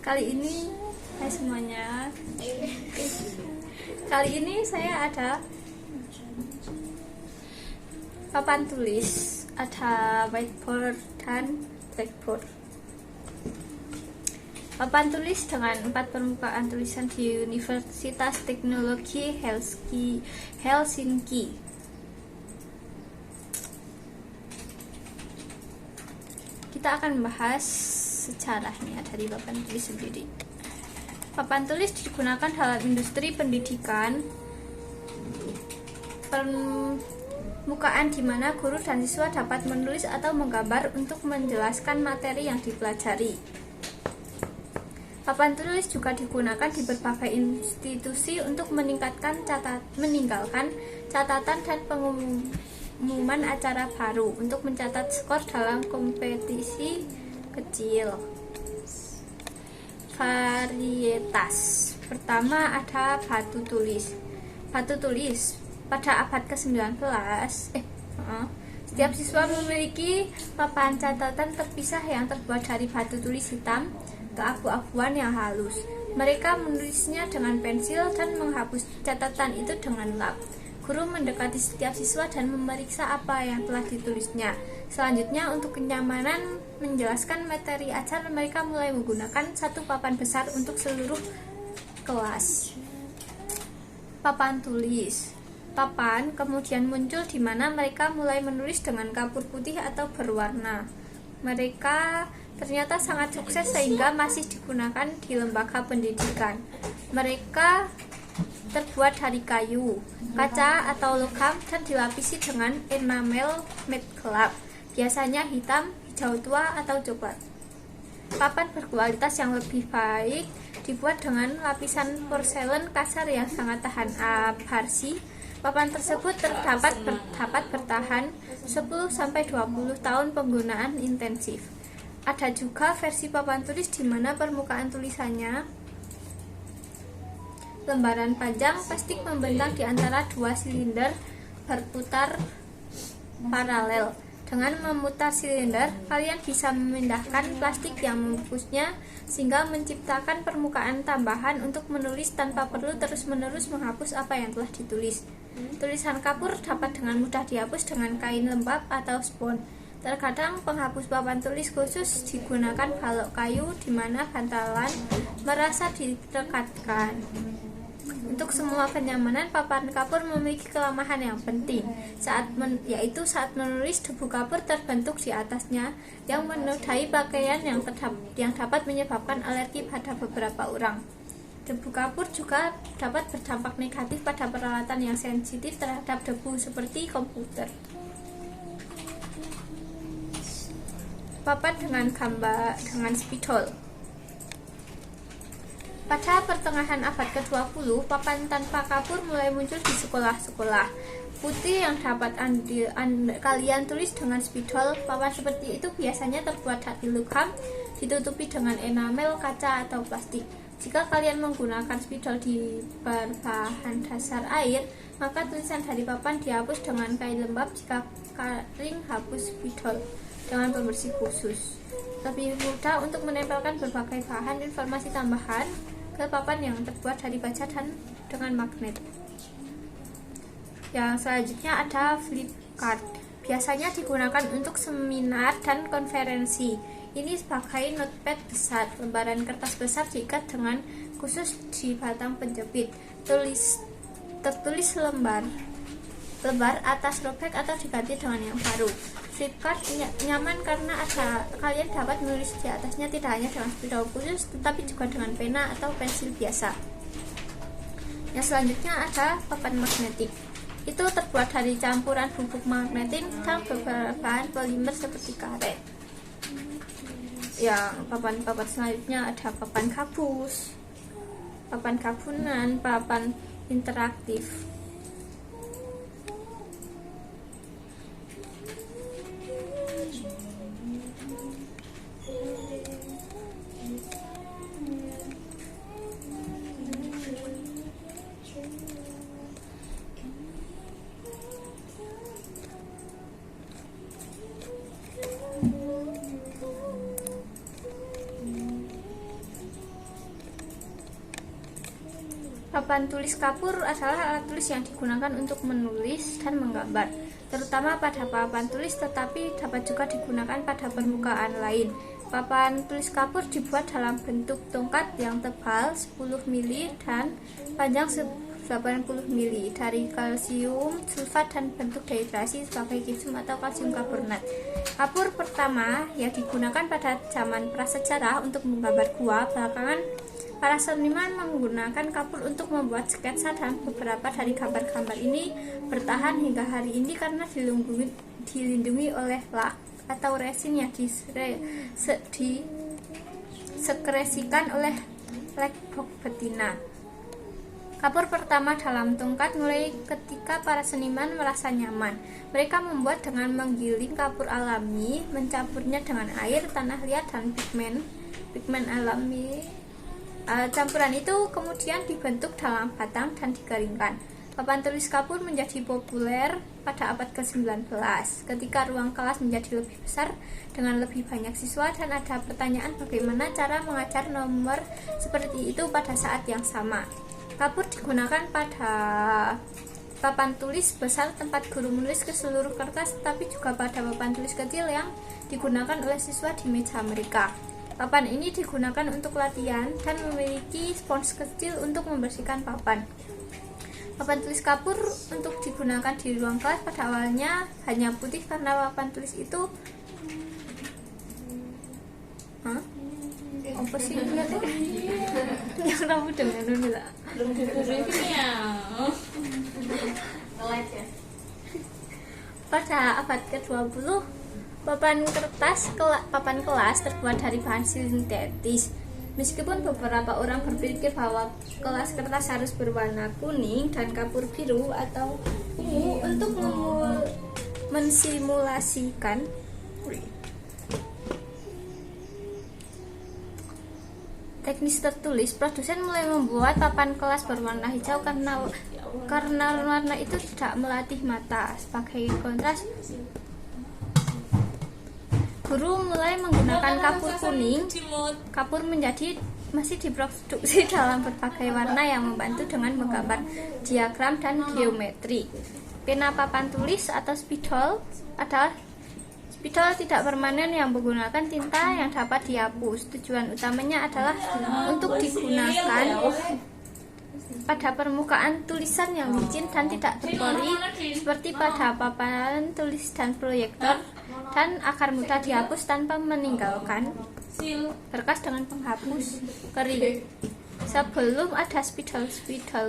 Kali ini, hai semuanya. Kali ini saya ada papan tulis, ada whiteboard dan blackboard. Papan tulis dengan 4 permukaan tulisan di Universitas Teknologi Helsinki. Kita akan membahas sejarahnya dari papan tulis sendiri. Papan tulis digunakan dalam industri pendidikan permukaan di mana guru dan siswa dapat menulis atau menggambar untuk menjelaskan materi yang dipelajari. Papan tulis juga digunakan di berbagai institusi untuk meninggalkan catatan dan pengumuman acara baru untuk mencatat skor dalam kompetisi kecil. Varietas pertama ada batu tulis. Batu tulis pada abad ke-19 setiap siswa memiliki papan catatan terpisah yang terbuat dari batu tulis hitam keabu-abuan yang halus. Mereka menulisnya dengan pensil dan menghapus catatan itu dengan lap. Guru mendekati setiap siswa dan memeriksa apa yang telah ditulisnya. Selanjutnya, untuk kenyamanan menjelaskan materi ajar, mereka mulai menggunakan satu papan besar untuk seluruh kelas. Papan tulis. Papan kemudian muncul di mana mereka mulai menulis dengan kapur putih atau berwarna. Mereka ternyata sangat sukses sehingga masih digunakan di lembaga pendidikan. Mereka terbuat dari kayu, kaca atau logam dan dilapisi dengan enamel matte gelap, biasanya hitam, hijau tua atau coklat. Papan berkualitas yang lebih baik dibuat dengan lapisan porselen kasar yang sangat tahan abrasi. Papan tersebut dapat bertahan 10-20 tahun penggunaan intensif. Ada juga versi papan tulis di mana permukaan tulisannya lembaran panjang plastik membentang di antara dua silinder berputar paralel. Dengan memutar silinder, kalian bisa memindahkan plastik yang membungkusnya sehingga menciptakan permukaan tambahan untuk menulis tanpa perlu terus-menerus menghapus apa yang telah ditulis. Tulisan kapur dapat dengan mudah dihapus dengan kain lembab atau spons. Terkadang penghapus papan tulis khusus digunakan balok kayu di mana bantalan merasa direkatkan. Untuk semua kenyamanan, papan kapur memiliki kelemahan yang penting, yaitu saat menulis debu kapur terbentuk di atasnya yang menodai pakaian yang dapat menyebabkan alergi pada beberapa orang. Debu kapur juga dapat berdampak negatif pada peralatan yang sensitif terhadap debu seperti komputer. Papan dengan gambar dengan spidol. Pada pertengahan abad ke-20, papan tanpa kapur mulai muncul di sekolah-sekolah. Putih yang dapat kalian tulis dengan spidol. Papan seperti itu biasanya terbuat dari logam, ditutupi dengan enamel, kaca atau plastik. Jika kalian menggunakan spidol di berbahan dasar air, maka tulisan dari papan dihapus dengan kain lembab. Jika kering, hapus spidol dengan pembersih khusus. Lebih mudah untuk menempelkan berbagai bahan informasi tambahan ke papan yang terbuat dari baja dan dengan magnet. Yang selanjutnya ada flip card. Biasanya digunakan untuk seminar dan konferensi. Ini sebagai notepad besar, lembaran kertas besar diikat dengan khusus di batang penjepit. Tertulis lembar atas robek atau diganti dengan yang baru. Flipchart nyaman karena kalian dapat menulis di atasnya tidak hanya dengan spidol khusus, tetapi juga dengan pena atau pensil biasa. Yang selanjutnya ada papan magnetik. Itu terbuat dari campuran bubuk magnetin dan beberapa bahan polimer seperti karet. Yang papan selanjutnya ada papan gabus, papan gabunan, papan interaktif. Papan tulis kapur adalah alat tulis yang digunakan untuk menulis dan menggambar, terutama pada papan tulis, tetapi dapat juga digunakan pada permukaan lain. Papan tulis kapur dibuat dalam bentuk tongkat yang tebal 10 mili dan panjang 80 mili dari kalsium sulfat dan bentuk dehidrasi sebagai gipsum atau kalsium karbonat. Kapur pertama yang digunakan pada zaman prasejarah untuk menggambar gua. Belakangan para seniman menggunakan kapur untuk membuat sketsa, dan beberapa dari gambar-gambar ini bertahan hingga hari ini karena dilindungi oleh lak atau resin yang disekresikan oleh black-box betina. Kapur pertama dalam tongkat mulai ketika para seniman merasa nyaman. Mereka membuat dengan menggiling kapur alami, mencampurnya dengan air, tanah liat, dan pigmen alami. Campuran itu kemudian dibentuk dalam batang dan dikeringkan. Papan tulis kapur menjadi populer pada abad ke-19 ketika ruang kelas menjadi lebih besar dengan lebih banyak siswa dan ada pertanyaan bagaimana cara mengajar nomor seperti itu pada saat yang sama. Kapur digunakan pada papan tulis besar tempat guru menulis ke seluruh kertas, tapi juga pada papan tulis kecil yang digunakan oleh siswa di meja mereka. Papan ini digunakan untuk latihan dan memiliki spons kecil untuk membersihkan papan. Papan tulis kapur untuk digunakan di ruang kelas pada awalnya hanya putih karena papan tulis itu apa sih yang rambut dengan dulu lah pada abad ke-20 papan kelas terbuat dari bahan sintetis. Meskipun beberapa orang berpikir bahwa kelas kertas harus berwarna kuning dan kapur biru atau ungu untuk mensimulasikan teknis tertulis, produsen mulai membuat papan kelas berwarna hijau karena warna itu tidak melatih mata. Sebagai kontras, guru mulai menggunakan kapur kuning. Kapur masih diproduksi dalam berbagai warna yang membantu dengan menggambar diagram dan geometri. Pena papan tulis atau spidol tidak permanen yang menggunakan tinta yang dapat dihapus. Tujuan utamanya adalah untuk digunakan pada permukaan tulisan yang licin dan tidak berpori seperti pada papan tulis dan proyektor, dan agar mudah dihapus tanpa meninggalkan berkas dengan penghapus kering. Sebelum ada spidol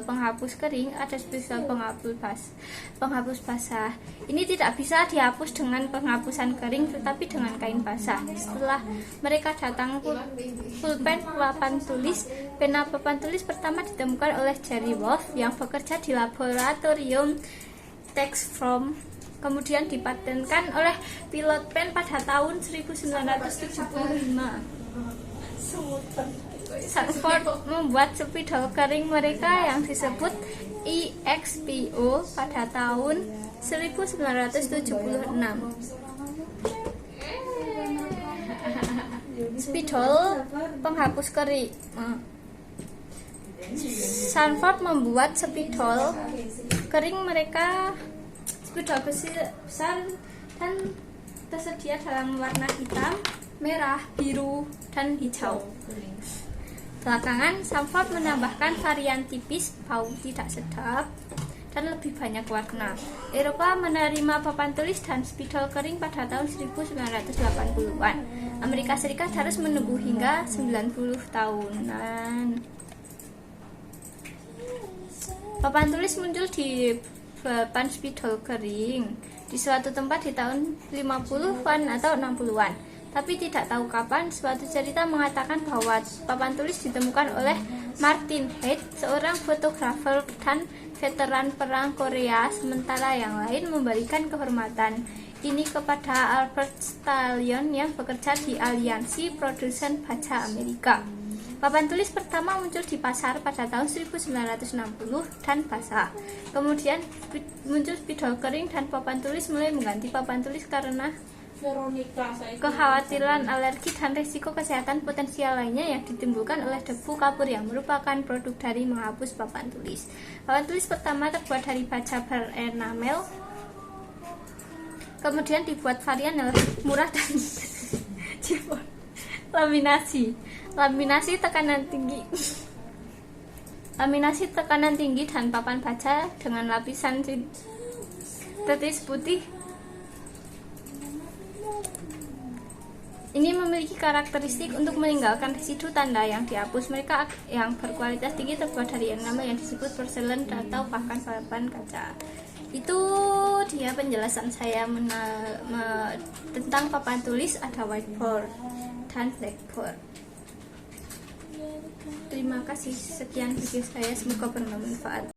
penghapus kering, ada spidol penghapus basah. Ini tidak bisa dihapus dengan penghapusan kering, tetapi dengan kain basah. Setelah mereka datang pulpen papan tulis, pena papan tulis pertama ditemukan oleh Jerry Wolff yang bekerja di laboratorium Texform. Kemudian dipatenkan oleh Pilot Pen pada tahun 1975. Sanford membuat spidol kering mereka yang disebut EXPO pada tahun 1976. Spidol penghapus kering. Sanford membuat spidol kering mereka spidol besar dan tersedia dalam warna hitam, merah, biru, dan hijau. Belakangan, Sanford menambahkan varian tipis, bau tidak sedap, dan lebih banyak warna. Eropa menerima papan tulis dan spidol kering pada tahun 1980-an. Amerika Serikat harus menunggu hingga 90 tahunan. Papan tulis muncul di papan spidol kering di suatu tempat di tahun 50-an atau 60-an. Tapi tidak tahu kapan. Suatu cerita mengatakan bahwa papan tulis ditemukan oleh Martin Head, seorang fotografer dan veteran perang Korea, sementara yang lain memberikan kehormatan ini kepada Albert Stallion yang bekerja di Aliansi Produsen Baja Amerika. Papan tulis pertama muncul di pasar pada tahun 1960 dan basah. Kemudian muncul spidol kering dan papan tulis mulai mengganti papan tulis karena kekhawatiran alergi dan risiko kesehatan potensial lainnya yang ditimbulkan oleh debu kapur yang merupakan produk dari menghapus papan tulis. Papan tulis pertama terbuat dari baja berenamel, kemudian dibuat varian yang lebih murah dan laminasi tekanan tinggi dan papan baja dengan lapisan sintetis putih. Ini memiliki karakteristik untuk meninggalkan residu tanda yang dihapus. Mereka yang berkualitas tinggi terbuat dari enamel yang disebut porselen atau bahkan papan kaca. Itu dia penjelasan saya tentang papan tulis. Ada whiteboard dan blackboard. Terima kasih, sekian video saya, semoga bermanfaat.